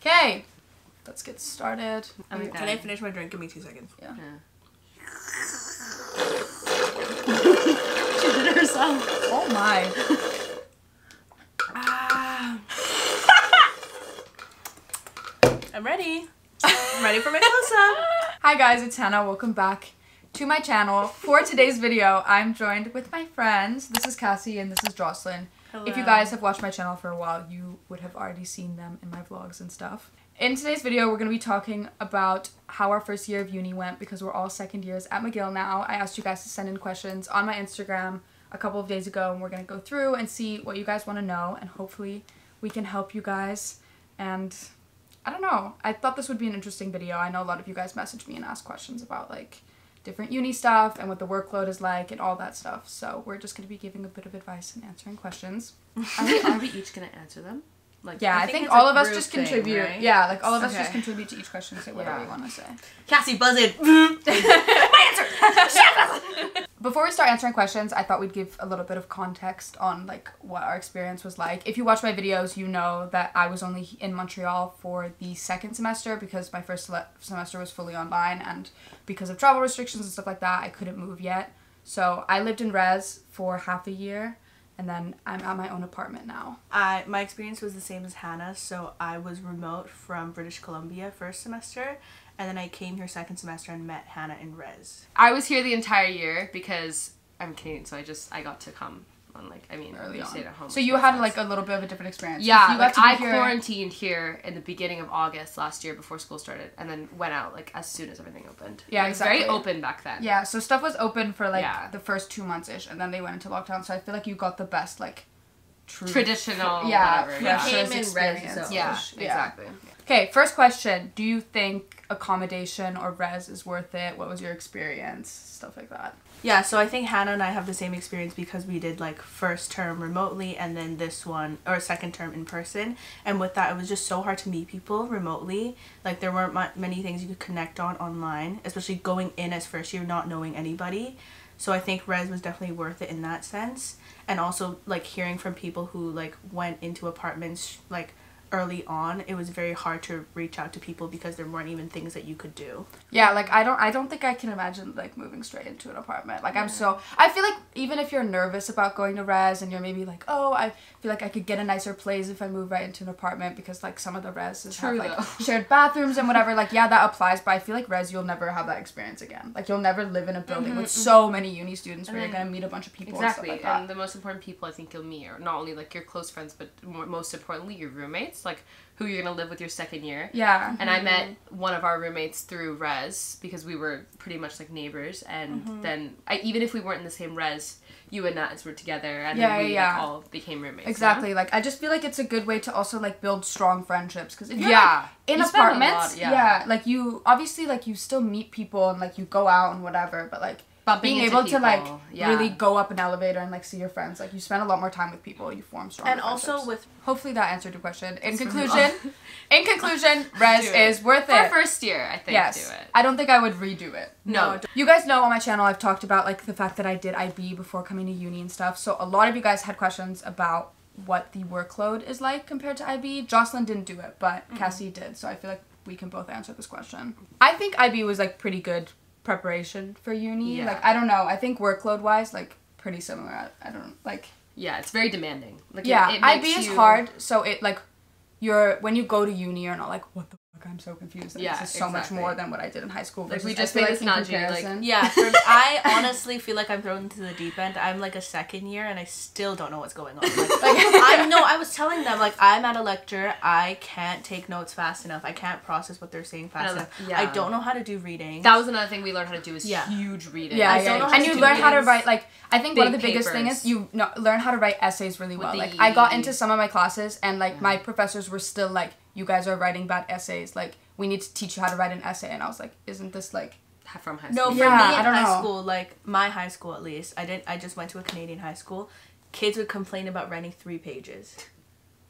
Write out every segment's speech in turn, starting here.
Okay, let's get started. Can I finish my drink? Give me 2 seconds. Yeah. She did it herself. Oh my. I'm ready. I'm ready for my close-up. Hi guys, it's Hannah. Welcome back to my channel. For today's video, I'm joined with my friends. This is Cassie and this is Jocelyn. Hello. If you guys have watched my channel for a while, you would have already seen them in my vlogs and stuff. In today's video, we're going to be talking about how our first year of uni went because we're all second years at McGill now. I asked you guys to send in questions on my Instagram a couple of days ago, and we're going to go through and see what you guys want to know, and hopefully we can help you guys. And I don't know, I thought this would be an interesting video. I know a lot of you guys message me and ask questions about like different uni stuff and what the workload is like and all that stuff. So we're just going to be giving a bit of advice and answering questions. Are we each going to answer them? Like, yeah, I think all of us just contribute. Right? Yeah, like all of us just contribute to each question and say whatever we want to say. Cassie, buzz it. My answer! Before we start answering questions, I thought we'd give a little bit of context on like what our experience was like. If you watch my videos, you know that I was only in Montreal for the second semester because my first semester was fully online, and because of travel restrictions and stuff like that, I couldn't move yet. So I lived in res for half a year, and then I'm at my own apartment now. My experience was the same as Hannah's, so I was remote from British Columbia first semester, and then I came here second semester and met Hannah in res. I was here the entire year because I'm Canadian, so I got to come on early on. Stayed at home. So you had like a little bit of a different experience. Yeah, you like I quarantined here in the beginning of August last year before school started, and then went out like as soon as everything opened. Yeah, it was exactly. very open back then. Yeah, so stuff was open for like the first 2 months-ish, and then they went into lockdown, so I feel like you got the best like traditional whatever. Yeah. We came in res, yeah, exactly. Okay, first question. Do you think accommodation or res is worth it? What was your experience? Stuff like that. Yeah, so I think Hannah and I have the same experience because we did like first term remotely and then this one, or second term in person. And with that, it was just so hard to meet people remotely. Like there weren't many things you could connect on online, especially going in as first year not knowing anybody. So I think res was definitely worth it in that sense. And also like hearing from people who like went into apartments like early on, it was very hard to reach out to people because there weren't even things that you could do. Yeah, like I don't think I can imagine like moving straight into an apartment. Like I feel like even if you're nervous about going to res and you're maybe like, oh, I feel like I could get a nicer place if I move right into an apartment because like some of the reses have like shared bathrooms and whatever, like yeah, that applies, but I feel like res you'll never have that experience again. Like you'll never live in a building with so many uni students where you're gonna meet a bunch of people. Exactly. And stuff like that. And the most important people I think you'll meet are not only like your close friends, but most importantly your roommates, like who you're gonna live with your second year. Yeah. And I met one of our roommates through res because we were pretty much like neighbors, and then even if we weren't in the same res, you and Nats were together, and then we like, all became roommates. Exactly. You know? Like I just feel like it's a good way to also like build strong friendships, because if you're like, in apartments, like you obviously like you still meet people and like you go out and whatever, but like being able to like really go up an elevator and like see your friends, like you spend a lot more time with people, you form strong friendships. Also with hopefully that answered your question. In conclusion, res is worth it. For first year, I think. Yes. Do it. I don't think I would redo it. No. You guys know on my channel I've talked about like the fact that I did IB before coming to uni and stuff. So a lot of you guys had questions about what the workload is like compared to IB. Jocelyn didn't do it, but Cassie did. So I feel like we can both answer this question. I think IB was like pretty good preparation for uni. Like I don't know, I think workload wise like pretty similar. I don't like, yeah, it's very demanding. Like it IB is hard, so it like when you go to uni you're not like, what the fuck, I'm so confused. Like, this is so much more than what I did in high school. Like we just made this analogy, like I honestly feel like I'm thrown into the deep end. I'm like a second year and I still don't know what's going on. I was telling them like I'm at a lecture, I can't take notes fast enough, I can't process what they're saying fast enough. I don't know how to do reading. That was another thing we learned how to do, is huge reading. I don't know how to do learn how to write, like I think one of the biggest things is you learn how to write essays really well. Like I got into some of my classes and like my professors were still like, you guys are writing bad essays, like we need to teach you how to write an essay, and I was like, isn't this like from high school? No, for me in high school, like my high school at least, I just went to a Canadian high school. Kids would complain about writing 3 pages.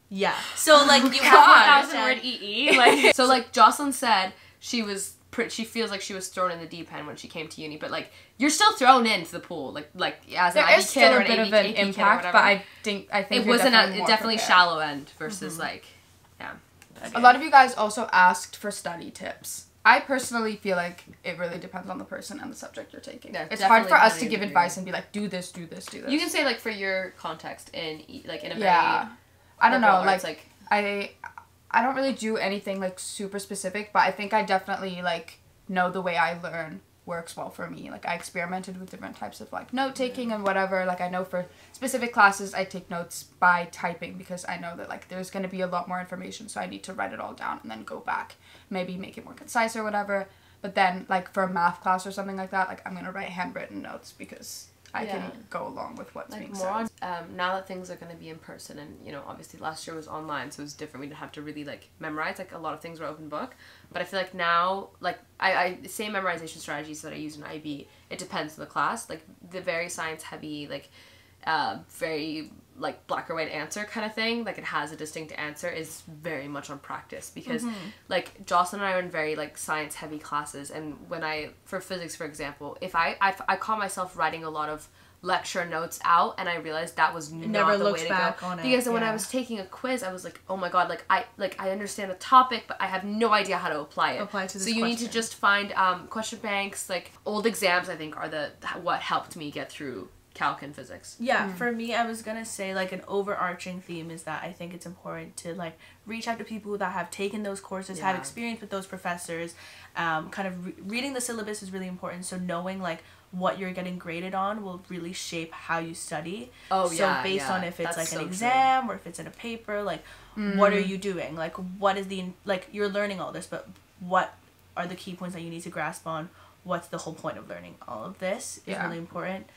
Yeah. So like you have 1,000-word EE. Like so like Jocelyn said she feels like she was thrown in the deep end when she came to uni, but like you're still thrown into the pool, like as an IB kid or an AP kid or whatever. But I think it wasn't definitely shallow end versus like A lot of you guys also asked for study tips. I personally feel like it really depends on the person and the subject you're taking. Yeah, it's hard for us to give advice and be like, do this, do this, do this. You can say, like, for your context in a very... Yeah. I don't know, like I don't really do anything, like, super specific, but I think I definitely, like, know the way I learn works well for me. Like, I experimented with different types of, like, note-taking and whatever. Like, I know for specific classes, I take notes by typing because I know that, like, there's going to be a lot more information, so I need to write it all down and then go back. Maybe make it more concise or whatever. But then, like, for a math class or something like that, like, I'm going to write handwritten notes because I can go along with what's being said. Now that things are going to be in person, and, you know, obviously last year was online, so it was different. We didn't have to really, like, memorize. Like, a lot of things were open book. But I feel like now, like, I same memorization strategies that I use in IB, it depends on the class. Like, the very science-heavy, like, very, like, black or white answer kind of thing, like, it has a distinct answer, is very much on practice. Because, like, Jocelyn and I are in very, like, science-heavy classes, and when for physics, for example, if I caught myself writing a lot of lecture notes out, and I realized that was not the way to go. Because when I was taking a quiz, I was like, oh my god, I understand the topic, but I have no idea how to apply it. So you need to just find question banks, like, old exams, I think, are what helped me get through calc and physics. Yeah, for me, I was gonna say, like, an overarching theme is that I think it's important to, like, reach out to people that have taken those courses, have experience with those professors. Kind of reading the syllabus is really important, so knowing, like, what you're getting graded on will really shape how you study. So based on if it's, like, an exam or if it's in a paper, like, what are you doing? Like, what is like, you're learning all this, but what are the key points that you need to grasp on? What's the whole point of learning all of this is really important.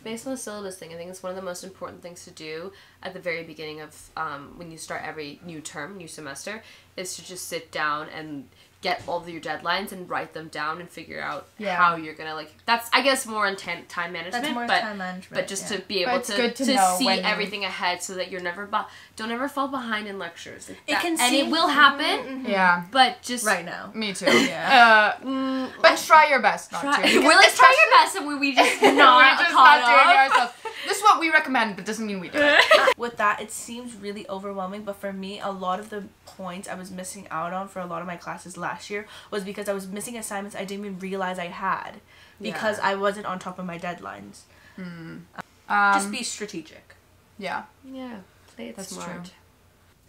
Based on the syllabus thing, I think it's one of the most important things to do at the very beginning of when you start every new semester, is to just sit down and get all of your deadlines and write them down and figure out how you're gonna, like, that's, I guess, more on time management. That's more time management. But just to be able to see everything ahead, so that you're don't ever fall behind in lectures. Like, it will happen. Yeah. But just right now. Me too. Yeah. But try your best not to. Try your best, and we just not doing it ourselves. This is what we recommend, but doesn't mean we do it. With that, it seems really overwhelming, but for me, a lot of the points I was missing out on for a lot of my classes last year was because I was missing assignments I didn't even realize I had because I wasn't on top of my deadlines. Just be strategic. Yeah. Yeah. Play it smart. True.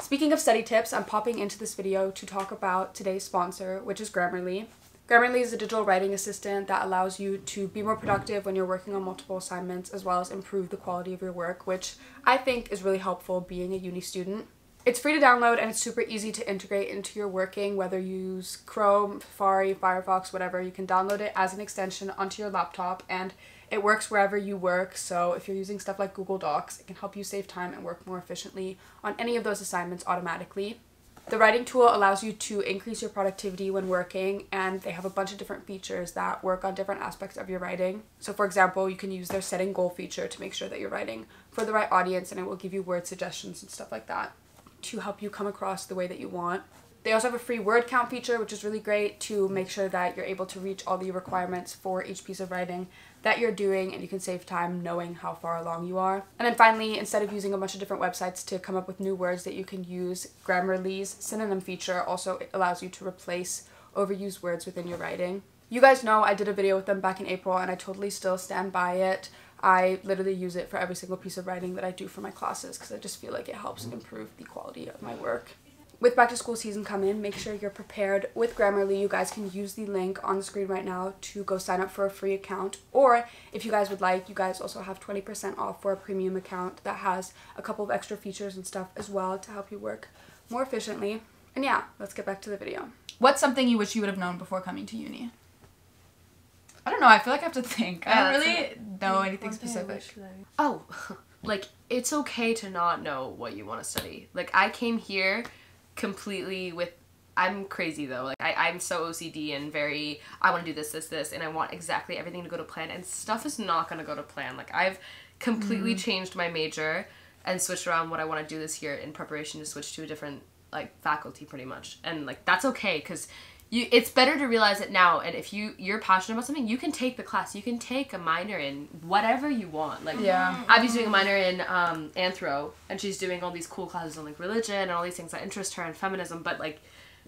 Speaking of study tips, I'm popping into this video to talk about today's sponsor, which is Grammarly. Grammarly is a digital writing assistant that allows you to be more productive when you're working on multiple assignments, as well as improve the quality of your work, which I think is really helpful being a uni student. It's free to download, and it's super easy to integrate into your working, whether you use Chrome, Safari, Firefox, whatever. You can download it as an extension onto your laptop, and it works wherever you work. So if you're using stuff like Google Docs, it can help you save time and work more efficiently on any of those assignments automatically. The writing tool allows you to increase your productivity when working, and they have a bunch of different features that work on different aspects of your writing. So for example, you can use their setting goal feature to make sure that you're writing for the right audience, and it will give you word suggestions and stuff like that to help you come across the way that you want. They also have a free word count feature, which is really great to make sure that you're able to reach all the requirements for each piece of writing that you're doing, and you can save time knowing how far along you are. And then finally, instead of using a bunch of different websites to come up with new words that you can use, Grammarly's synonym feature also allows you to replace overused words within your writing. You guys know I did a video with them back in April, and I totally still stand by it. I literally use it for every single piece of writing that I do for my classes because I just feel like it helps improve the quality of my work. With back to school season coming, make sure you're prepared with Grammarly. You guys can use the link on the screen right now to go sign up for a free account, or if you guys would like, you guys also have 20% off for a premium account that has a couple of extra features and stuff as well to help you work more efficiently. And yeah, let's get back to the video. What's something you wish you would have known before coming to uni? I don't know, I feel like I have to think. I don't really know anything specific. Oh, like, it's okay to not know what you want to study. Like, I came here completely with, I'm crazy though, like, I'm so OCD and very, I want to do this, and I want exactly everything to go to plan, and stuff is not going to go to plan. Like, I've completely changed my major and switched around what I want to do this year in preparation to switch to a different, like, faculty pretty much. And, like, that's okay, because it's better to realize it now, and if you're passionate about something, you can take the class. You can take a minor in whatever you want. Like, Abby's doing a minor in anthro, and she's doing all these cool classes on, like, religion and all these things that interest her and feminism, but, like,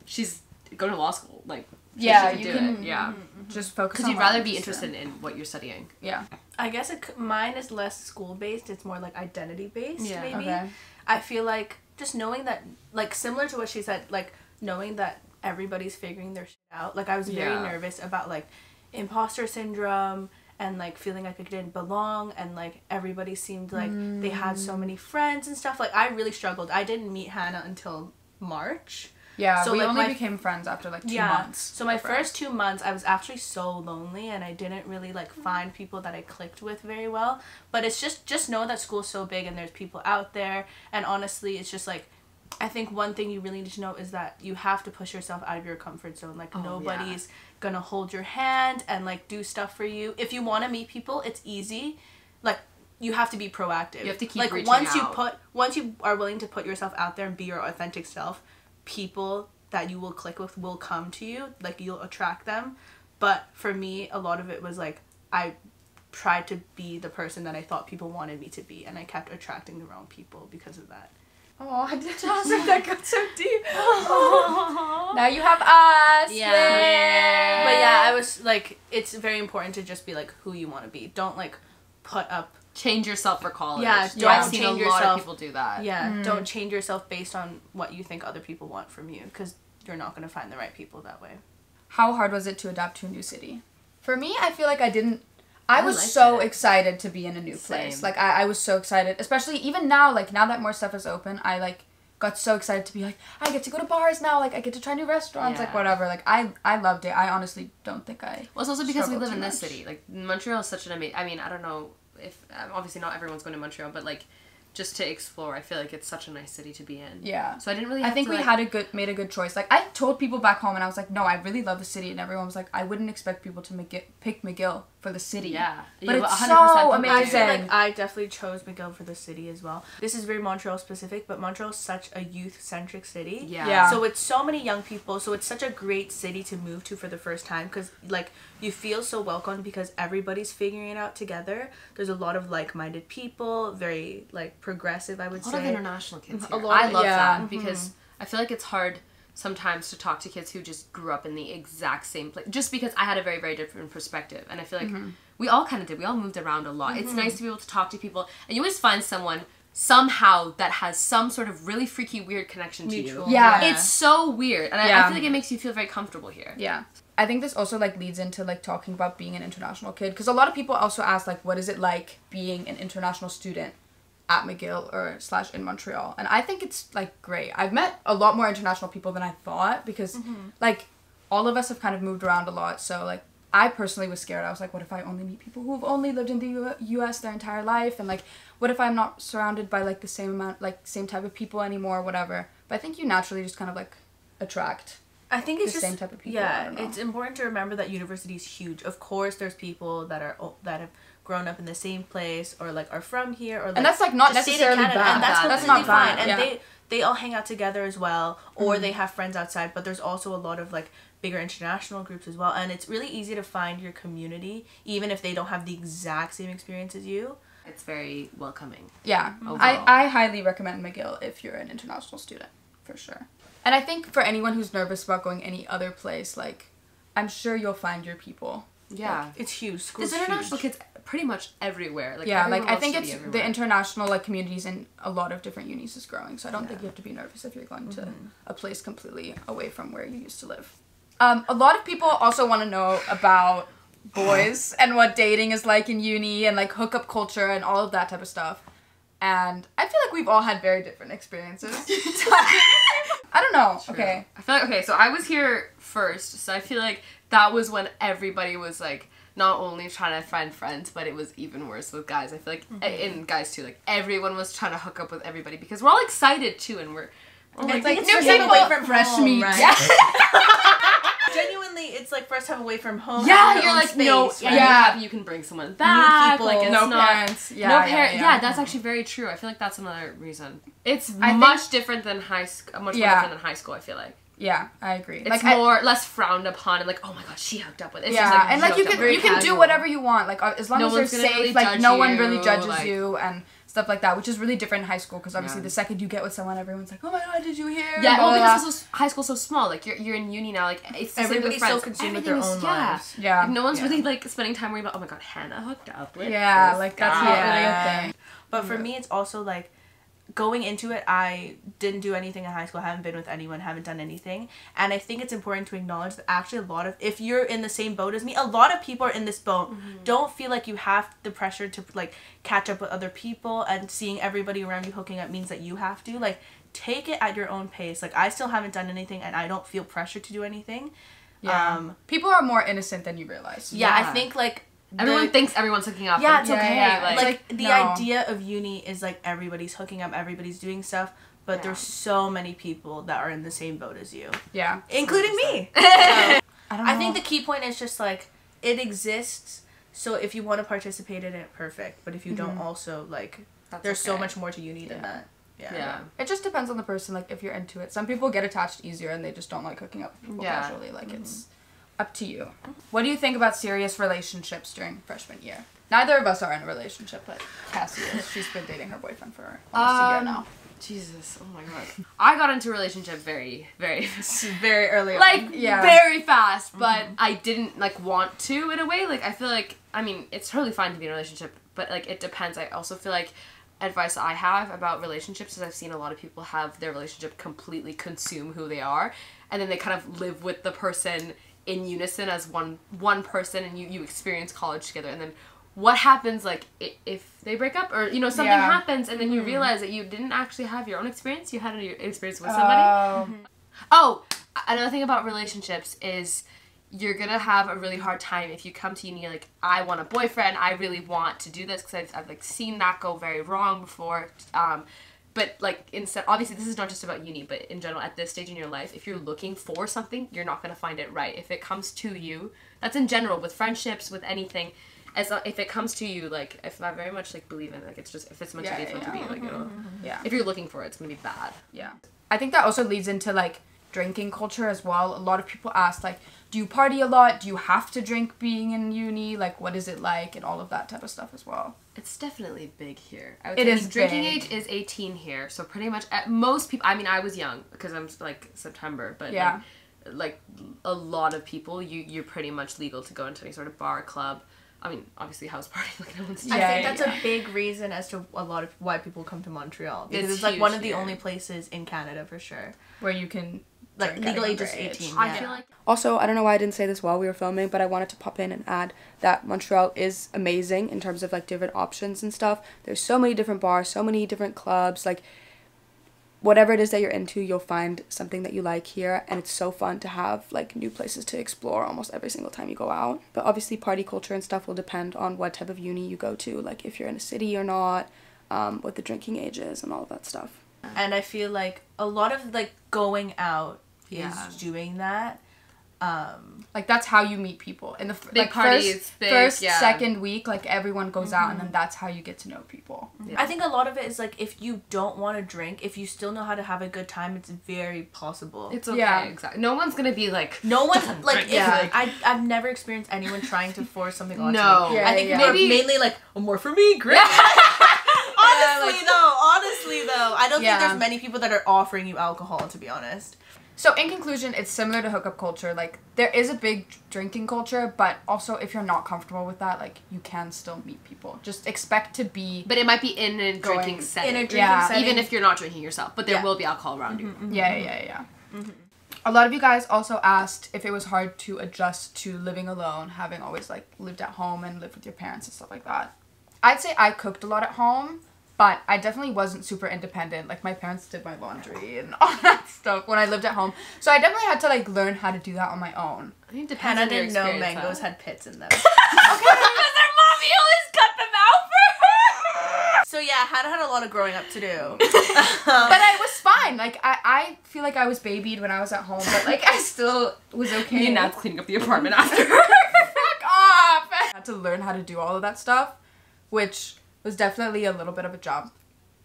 she's going to law school. Like, she can do it. Yeah. Just focus on because you'd rather be interested in what you're studying. Yeah. I guess mine is less school-based. It's more, like, identity-based, maybe. Okay. I feel like just knowing that, like, similar to what she said, like, knowing that everybody's figuring their shit out. Like, I was very nervous about, like, imposter syndrome and, like, feeling like I didn't belong, and, like, everybody seemed like they had so many friends and stuff. Like, I really struggled. I didn't meet Hannah until March. Yeah, so, we like, only became friends after, like, 2 months. So my first 2 months, I was actually so lonely, and I didn't really, like, find people that I clicked with very well. But it's just know that school's so big, and there's people out there, and honestly, it's just, like, I think one thing you really need to know is that you have to push yourself out of your comfort zone. Like, nobody's gonna hold your hand and, like, do stuff for you. If you want to meet people, it's easy. Like, you have to be proactive. You have to keep like, reaching out. Once you are willing to put yourself out there and be your authentic self, people that you will click with will come to you. Like, you'll attract them. But for me, a lot of it was, like, I tried to be the person that I thought people wanted me to be, and I kept attracting the wrong people because of that. Oh, I didn't ask if that got so deep. Now you have us. Yeah. But yeah, I was like, it's very important to just be like who you want to be. Don't like put up. Change yourself for college. Yeah, don't I've seen change a lot yourself. of people do that. Yeah, don't change yourself based on what you think other people want from you, because you're not going to find the right people that way. How hard was it to adapt to a new city? For me, I feel like I was so excited to be in a new place. Like, I was so excited, especially even now, like, now that more stuff is open, I, like, got so excited to be like, I get to go to bars now, like, I get to try new restaurants, like, whatever. Like, I loved it. I honestly don't think I Well, it's also because we live in this city. Like, Montreal is such an amazing... I mean, I don't know if... obviously, not everyone's going to Montreal, but, like, just to explore, I feel like it's such a nice city to be in. Yeah. So I didn't really have I think to, we like, made a good choice. Like, I told people back home, and I was like, no, I really love the city, and everyone was like, I wouldn't expect people to pick McGill for the city. Yeah. But it's 100% so amazing. I feel like I definitely chose McGill for the city as well. This is very Montreal specific, but Montreal is such a youth-centric city. Yeah. So it's so many young people, so it's such a great city to move to for the first time, because, like, you feel so welcomed because everybody's figuring it out together. There's a lot of like-minded people, very, like, progressive, I would say. A lot of international kids here. A lot I of- love yeah. that because I feel like it's hard sometimes to talk to kids who just grew up in the exact same place, just because I had a very, very different perspective, and I feel like we all kind of did. We all moved around a lot. It's nice to be able to talk to people, and you always find someone somehow that has some sort of really freaky, weird connection to you. Yeah. It's so weird, and I feel like it makes you feel very comfortable here. Yeah. I think this also, like, leads into, like, talking about being an international kid, because a lot of people also ask, like, what is it like being an international student at McGill or / in Montreal? And I think it's, like, great. I've met a lot more international people than I thought, because like, all of us have kind of moved around a lot, so, like, I personally was scared. I was like, what if I only meet people who've only lived in the US their entire life, and, like, what if I'm not surrounded by, like, the same type of people anymore, whatever. But I think you naturally just kind of, like, attract I think it's the just same type of people. Yeah, it's important to remember that university is huge. Of course, there's people that have grown up in the same place, or, like, are from here, or, like, and that's, like, not just stayed in necessarily Canada, bad. and that's not completely bad. fine. And Yeah. they all hang out together as well, or they have friends outside. But there's also a lot of, like, bigger international groups as well, and it's really easy to find your community, even if they don't have the exact same experience as you. It's very welcoming. Yeah, Overall. I highly recommend McGill if you're an international student, for sure. And I think for anyone who's nervous about going any other place, like, I'm sure you'll find your people. Yeah. It's huge. School's There's international huge. kids pretty much everywhere. Like, Yeah, everyone like, I loves think to be it's everywhere. the international, like, communities in a lot of different unis is growing, so I don't think you have to be nervous if you're going to a place completely away from where you used to live. A lot of people also want to know about boys and what dating is like in uni, and, like, hookup culture and all of that type of stuff. And I feel like we've all had very different experiences. I don't know. True. Okay. I feel like, okay, so I was here first, so I feel like that was when everybody was, like, not only trying to find friends, but it was even worse with guys. I feel like, and guys too, like, everyone was trying to hook up with everybody, because we're all excited too, and we're like, like it's new first time people, away from fresh home, meat. right? Yeah. Genuinely, it's like first time away from home. yeah, having your you're own like, space, no, right? yeah, Yeah. you're happy you can bring someone back, people, like, it's no not, parents. Yeah, no yeah, parents. yeah. Yeah, that's actually very true. I feel like that's another reason. It's I much different than high school. Much more Yeah. different than high school, I feel like. Yeah, I agree. It's less frowned upon and like, oh my god, she hooked up with it. It's yeah, just like, and like you can do whatever you want, like as long as they're safe, really like no one really judges you and stuff like that, which is really different in high school because obviously the second you get with someone, everyone's like, oh my god, did you hear? Yeah, well, because high school's so small. Like you're in uni now, like it's everybody's so consumed with their own lives. Yeah, like, no one's really like spending time worrying about, oh my god, Hannah hooked up with like that's not really a thing. But for me, it's also like, going into it, I didn't do anything in high school, haven't been with anyone, haven't done anything. And I think it's important to acknowledge that actually if you're in the same boat as me, a lot of people are in this boat. Don't feel like you have the pressure to like catch up with other people, and seeing everybody around you hooking up means that you have to. Like, take it at your own pace. Like, I still haven't done anything and I don't feel pressure to do anything. Yeah. People are more innocent than you realize. Yeah, I think like everyone thinks everyone's hooking up. Yeah, it's okay. Yeah. Like the idea of uni is like everybody's hooking up, everybody's doing stuff, but there's so many people that are in the same boat as you. Yeah. Including me. So, I think the key point is just like, it exists, so if you want to participate in it, perfect. But if you don't, also like, there's so much more to uni than that. Yeah. It just depends on the person, like if you're into it. Some people get attached easier and they just don't like hooking up with people casually. Like it's up to you. What do you think about serious relationships during freshman year? Neither of us are in a relationship, but Cassie is. She's been dating her boyfriend for almost a year now. Jesus, oh my god. I got into a relationship very, very, very early on. Like, very fast, but I didn't, like, want to in a way. Like, I feel like, I mean, it's totally fine to be in a relationship, but, like, it depends. I also feel like advice I have about relationships is I've seen a lot of people have their relationship completely consume who they are, and then they kind of live with the person in unison as one person, and you experience college together, and then what happens, like, if they break up, or, you know, something happens, and then you realize that you didn't actually have your own experience, you had an experience with somebody. Oh, another thing about relationships is you're gonna have a really hard time if you come to uni like, I want a boyfriend, I really want to do this, because I've like, seen that go very wrong before. But, like, instead, obviously, this is not just about uni, but in general, at this stage in your life, if you're looking for something, you're not going to find it right. If it comes to you, that's in general, with friendships, with anything, if it comes to you, like, if I very much, like, believe in it, like, it's just, if it's meant to be, it's meant to be, like, you know. If you're looking for it, it's going to be bad. Yeah. I think that also leads into, like, drinking culture as well. A lot of people ask, like, do you party a lot? Do you have to drink being in uni? Like, what is it like? And all of that type of stuff as well. It's definitely big here. I would say drinking age is 18 here, so pretty much at most people. I mean, I was young because I'm like September, but like a lot of people, you're pretty much legal to go into any sort of bar, club. I mean, obviously house party, like no one's. I think that's a big reason as to a lot of why people come to Montreal, because it's like one of the only places in Canada for sure where you can. Like, legal age is 18. I feel like. Also, I don't know why I didn't say this while we were filming, but I wanted to pop in and add that Montreal is amazing in terms of, like, different options and stuff. There's so many different bars, so many different clubs. Like, whatever it is that you're into, you'll find something that you like here. And it's so fun to have, like, new places to explore almost every single time you go out. But obviously, party culture and stuff will depend on what type of uni you go to. Like, if you're in a city or not, what the drinking age is and all of that stuff. And I feel like a lot of, like, going out is doing that. Like, that's how you meet people. In the big parties, first, second week, like, everyone goes out, and then that's how you get to know people. Yeah. I think a lot of it is, like, if you don't want to drink, if you still know how to have a good time, it's very possible. It's okay, exactly. No one's gonna be like... No one's, like, I've never experienced anyone trying to force something on me. Yeah, I think maybe mainly, like, more for me, great. Honestly, though, I don't think there's many people that are offering you alcohol, to be honest. So, in conclusion, it's similar to hookup culture. Like, there is a big drinking culture, but also if you're not comfortable with that, like, you can still meet people. Just expect to be... But it might be in a drinking setting. In a drinking setting. Even if you're not drinking yourself. But there will be alcohol around you. Yeah. A lot of you guys also asked if it was hard to adjust to living alone, having always, like, lived at home and lived with your parents and stuff like that. I'd say I cooked a lot at home. But I definitely wasn't super independent. Like, my parents did my laundry and all that stuff when I lived at home. So I definitely had to, like, learn how to do that on my own. I think it depends on your experience. Hannah didn't know mangoes had pits in them. Okay. Because their mommy always cut them out for her. So, yeah, Hannah had a lot of growing up to do. But I was fine. Like, I feel like I was babied when I was at home. But, like, I still was okay. And now cleaning up the apartment after her. Fuck off! I had to learn how to do all of that stuff, which... was definitely a little bit of a jump,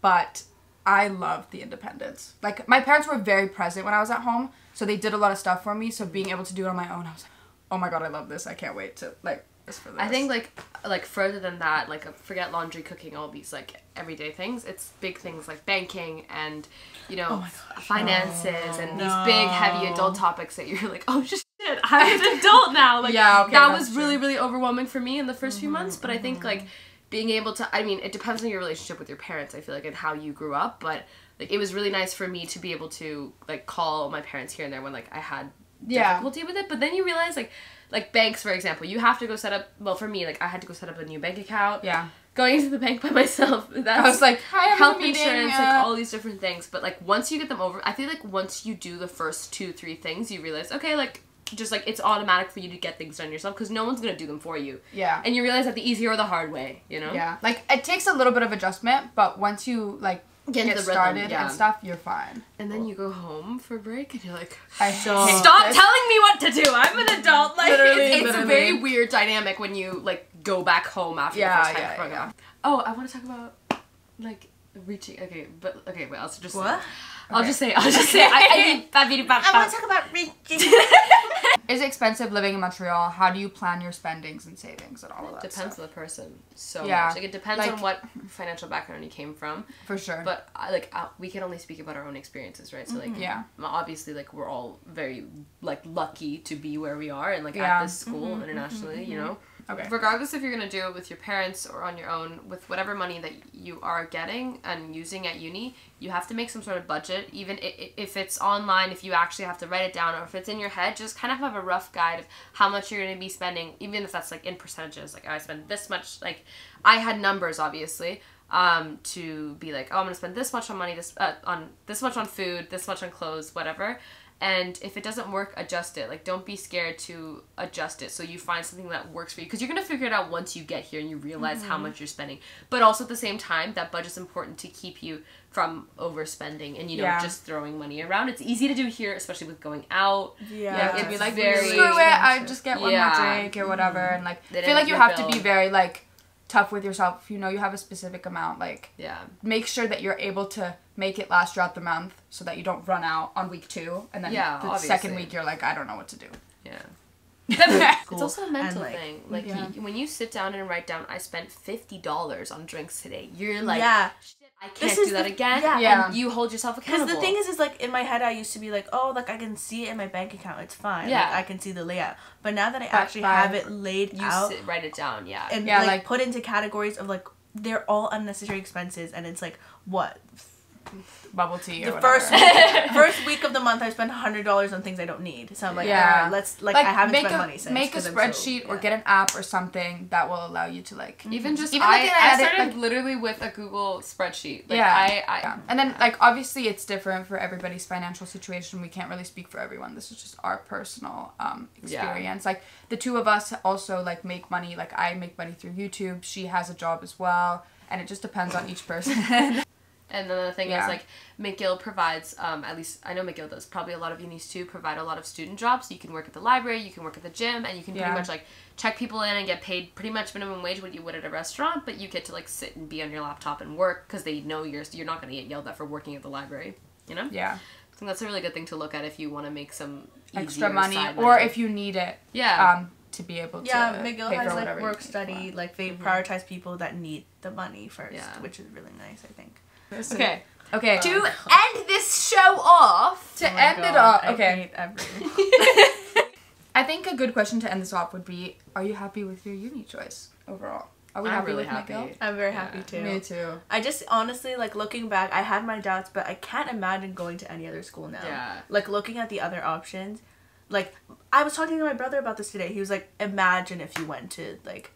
but I loved the independence. Like, my parents were very present when I was at home, so they did a lot of stuff for me, so being able to do it on my own, I was like, oh my god, I love this. I can't wait to, like, for this. I think, like further than that, like, forget laundry, cooking, all these, like, everyday things. It's big things like banking and, you know, finances and these big, heavy adult topics that you're like, oh, shit, I'm an adult now. Like, that was really, really overwhelming for me in the first few months, but I think, like, being able to, I mean, it depends on your relationship with your parents, I feel like, and how you grew up, but, like, it was really nice for me to be able to, like, call my parents here and there when, like, I had difficulty with it, but then you realize, like banks, for example, you have to go set up, well, for me, like, I had to go set up a new bank account. Yeah. Going into the bank by myself, that's, I was like, hi, health insurance, like, all these different things, but, like, once you get them over, I feel like once you do the first 2-3 things, you realize, okay, like, just, like, it's automatic for you to get things done yourself, because no one's gonna do them for you. Yeah. And you realize that the easy or the hard way, you know? Yeah. Like, it takes a little bit of adjustment, but once you, like, get started and stuff, you're fine. And then you go home for break, and you're like, stop telling me what to do! I'm an adult! Like, it's a very literally. weird dynamic when you, like, go back home after the first time growing up. Oh, I want to talk about, like, reaching, wait, I'll just what? Say. I'll just say, I want to talk about reaching. Is it expensive living in Montreal? How do you plan your spendings and savings and all of that Depends stuff? on the person so much. Like, it depends on what financial background you came from. For sure. But, we can only speak about our own experiences, right? So, like, obviously, like, we're all very, like, lucky to be where we are and, like, at this school internationally, you know? Okay. Regardless if you're going to do it with your parents or on your own, with whatever money that you are getting and using at uni, you have to make some sort of budget. Even if it's online, if you actually have to write it down, or if it's in your head, just kind of have a rough guide of how much you're going to be spending, even if that's, like, in percentages. Like, I spend this much, like, I had numbers, obviously, to be like, oh, I'm going to spend this much on money, this much on food, this much on clothes, whatever. And if it doesn't work, adjust it. Like, don't be scared to adjust it so you find something that works for you. Because you're going to figure it out once you get here and you realize how much you're spending. But also at the same time, that budget's important to keep you from overspending and, you know, just throwing money around. It's easy to do here, especially with going out. Yeah. Like, it'd be like, very screw it, I just get one more drink or whatever. And, like, I feel like you have to be very, like, tough with yourself. If you know you have a specific amount, like, make sure that you're able to make it last throughout the month so that you don't run out on week 2 and then the second week you're like, I don't know what to do. It's also a mental thing. Like, when you sit down and write down, I spent $50 on drinks today, you're like, shit, I can't do that again. And you hold yourself accountable. Because the thing is like, in my head, I used to be like, oh, like, I can see it in my bank account, it's fine. Yeah. Like, I can see the layout. But now that I actually have it laid out. Write it down, And, like, put into categories of, like, they're all unnecessary expenses, and it's like, what? Bubble tea or the whatever. first week of the month, I spend $100 on things I don't need. So I'm like, alright, let's, like, I haven't spent money since. Make a spreadsheet or get an app or something that will allow you to, like, I started literally with a Google spreadsheet. Like, and then, like, obviously it's different for everybody's financial situation. We can't really speak for everyone. This is just our personal experience. Like, the two of us also, like, make money. Like, I make money through YouTube. She has a job as well. And it just depends on each person. And then the thing is, like, McGill provides, at least I know McGill does, probably a lot of unis too, provide a lot of student jobs. So you can work at the library, you can work at the gym, and you can pretty much, like, check people in and get paid pretty much minimum wage what you would at a restaurant, but you get to, like, sit and be on your laptop and work because they know you're not going to get yelled at for working at the library, you know? Yeah. I think that's a really good thing to look at if you want to make some extra money, or if you need it. Yeah. To be able to McGill pay has, for like, work study, like, they prioritize people that need the money first, which is really nice, I think. Okay. To end this show off. Okay. I think a good question to end this off would be, are you happy with your uni choice overall? Are we happy with McGill? I'm very happy too. Me too. I just honestly, like, looking back, I had my doubts, but I can't imagine going to any other school now. Yeah. Like, looking at the other options, like, I was talking to my brother about this today. He was like, imagine if you went to, like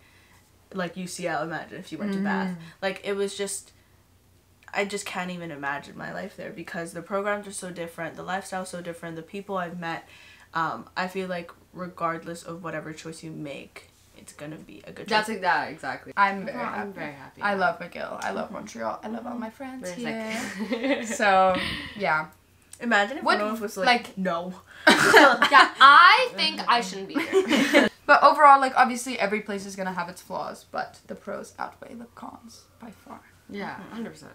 UCL, imagine if you went to Bath. Like, it was just, I just can't even imagine my life there because the programs are so different, the lifestyle's so different, the people I've met. I feel like regardless of whatever choice you make, it's gonna be a good choice. That's exactly. I'm very happy. I love McGill. I love Montreal. I love all my friends here. So, yeah. Imagine if one of us was like, no. Yeah, I think I shouldn't be here. But overall, like, obviously every place is gonna have its flaws, but the pros outweigh the cons by far. Yeah, 100%.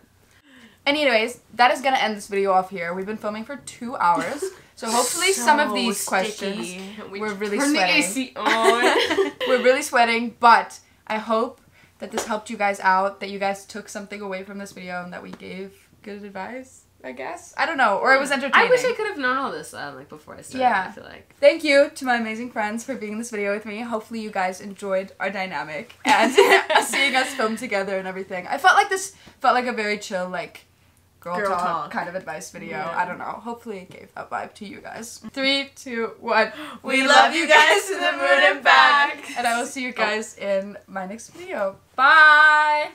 Anyways, that is gonna end this video off here. We've been filming for 2 hours. So hopefully some of these questions we're really Turn sweating. the AC on. We're really sweating, but I hope that this helped you guys out, that you guys took something away from this video and that we gave good advice, I guess. I don't know, or it was entertaining. I wish I could have known all this like before I started. Yeah. I feel like. Thank you to my amazing friends for being in this video with me. Hopefully you guys enjoyed our dynamic and seeing us film together and everything. I felt like this felt like a very chill, like, girl talk kind of advice video. Yeah. I don't know. Hopefully it gave that vibe to you guys. 3, 2, 1. We love you guys to the moon and back. And I will see you guys in my next video. Bye!